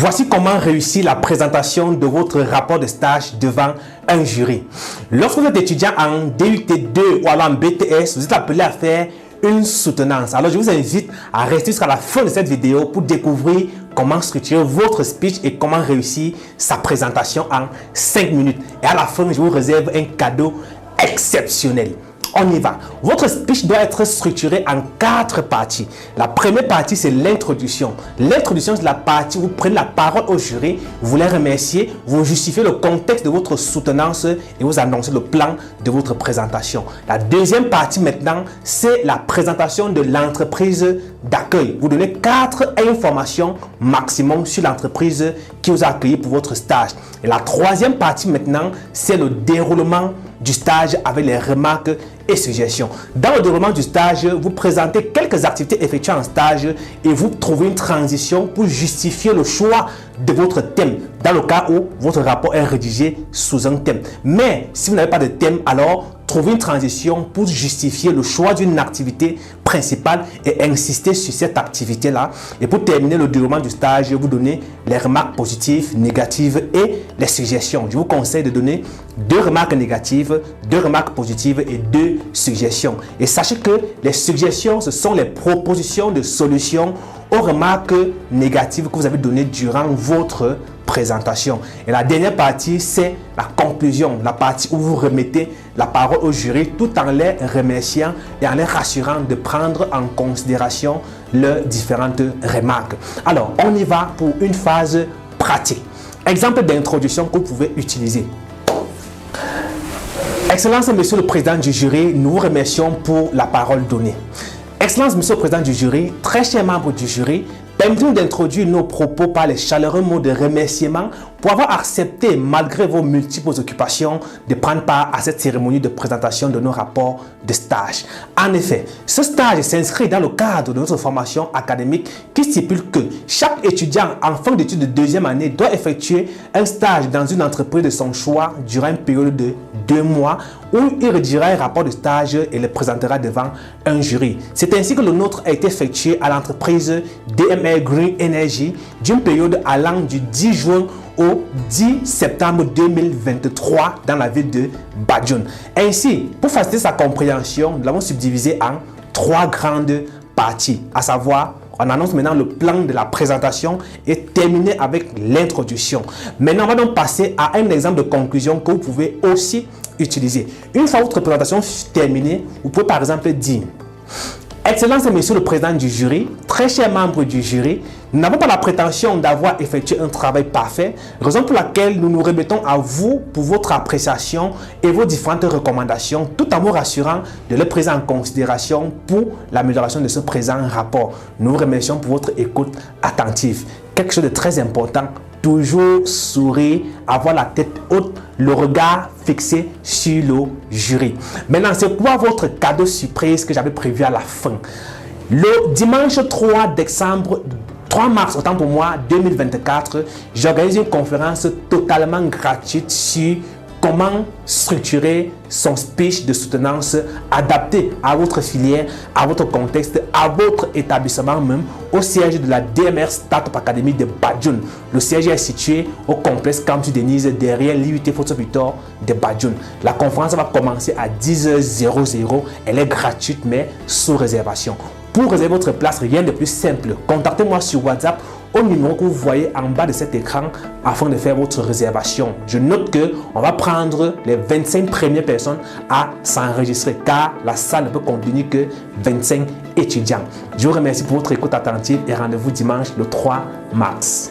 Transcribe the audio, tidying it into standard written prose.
Voici comment réussir la présentation de votre rapport de stage devant un jury. Lorsque vous êtes étudiant en DUT2 ou alors en BTS, vous êtes appelé à faire une soutenance. Alors je vous invite à rester jusqu'à la fin de cette vidéo pour découvrir comment structurer votre speech et comment réussir sa présentation en 5 minutes. Et à la fin, je vous réserve un cadeau exceptionnel. On y va. Votre speech doit être structuré en 4 parties. La première partie, c'est l'introduction. L'introduction, c'est la partie où vous prenez la parole au jury, vous les remerciez, vous justifiez le contexte de votre soutenance et vous annoncez le plan de votre présentation. La deuxième partie maintenant, c'est la présentation de l'entreprise d'accueil. Vous donnez 4 informations maximum sur l'entreprise qui vous a accueilli pour votre stage. Et la troisième partie maintenant, c'est le déroulement du stage avec les remarques et suggestions. Dans le déroulement du stage, vous présentez quelques activités effectuées en stage et vous trouvez une transition pour justifier le choix de votre thème dans le cas où votre rapport est rédigé sous un thème. Mais si vous n'avez pas de thème, alors trouvez une transition pour justifier le choix d'une activité principale et insister sur cette activité-là. Et pour terminer le déroulement du stage, vous donnez les remarques positives, négatives et les suggestions. Je vous conseille de donner 2 remarques négatives, 2 remarques positives et 2 suggestions. Et sachez que les suggestions, ce sont les propositions de solutions aux remarques négatives que vous avez données durant votre présentation. Et la dernière partie, c'est la conclusion, la partie où vous remettez la parole au jury tout en les remerciant et en les rassurant de prendre en considération leurs différentes remarques. Alors, on y va pour une phase pratique. Exemple d'introduction que vous pouvez utiliser. Excellence, Monsieur le Président du jury, nous vous remercions pour la parole donnée. Excellence, Monsieur le Président du jury, très chers membres du jury, permettez-nous d'introduire nos propos par les chaleureux mots de remerciement pour avoir accepté, malgré vos multiples occupations, de prendre part à cette cérémonie de présentation de nos rapports de stage. En effet, ce stage s'inscrit dans le cadre de notre formation académique qui stipule que chaque étudiant en fin d'études de 2e année doit effectuer un stage dans une entreprise de son choix durant une période de 2 mois où il rédigera un rapport de stage et le présentera devant un jury. C'est ainsi que le nôtre a été effectué à l'entreprise DMR Green Energy d'une période allant du 10 juin au 10 septembre 2023 dans la ville de Badjoun. Ainsi, pour faciliter sa compréhension, nous l'avons subdivisé en 3 grandes parties, à savoir, on annonce maintenant le plan de la présentation et terminer avec l'introduction. Maintenant, on va donc passer à un exemple de conclusion que vous pouvez aussi utiliser. Une fois votre présentation terminée, vous pouvez par exemple dire: Excellence et Monsieur le Président du jury, très chers membres du jury, nous n'avons pas la prétention d'avoir effectué un travail parfait, raison pour laquelle nous nous remettons à vous pour votre appréciation et vos différentes recommandations, tout en vous rassurant de les prendre en considération pour l'amélioration de ce présent rapport. Nous vous remercions pour votre écoute attentive. Quelque chose de très important, toujours sourire, avoir la tête haute, le regard fixé sur le jury. Maintenant, c'est quoi votre cadeau surprise que j'avais prévu à la fin? Le dimanche 3 mars, autant pour moi, 2024, j'organise une conférence totalement gratuite sur comment structurer son speech de soutenance adapté à votre filière, à votre contexte, à votre établissement même, au siège de la DMR Startup Academy de Badjoun. Le siège est situé au complexe Campus Denise derrière l'IUT Photo Victor de Badjoun. La conférence va commencer à 10h00. Elle est gratuite mais sous réservation. Pour réserver votre place, rien de plus simple. Contactez-moi sur WhatsApp au numéro que vous voyez en bas de cet écran afin de faire votre réservation. Je note que on va prendre les 25 premières personnes à s'enregistrer car la salle ne peut contenir que 25 étudiants. Je vous remercie pour votre écoute attentive et rendez-vous dimanche le 3 mars.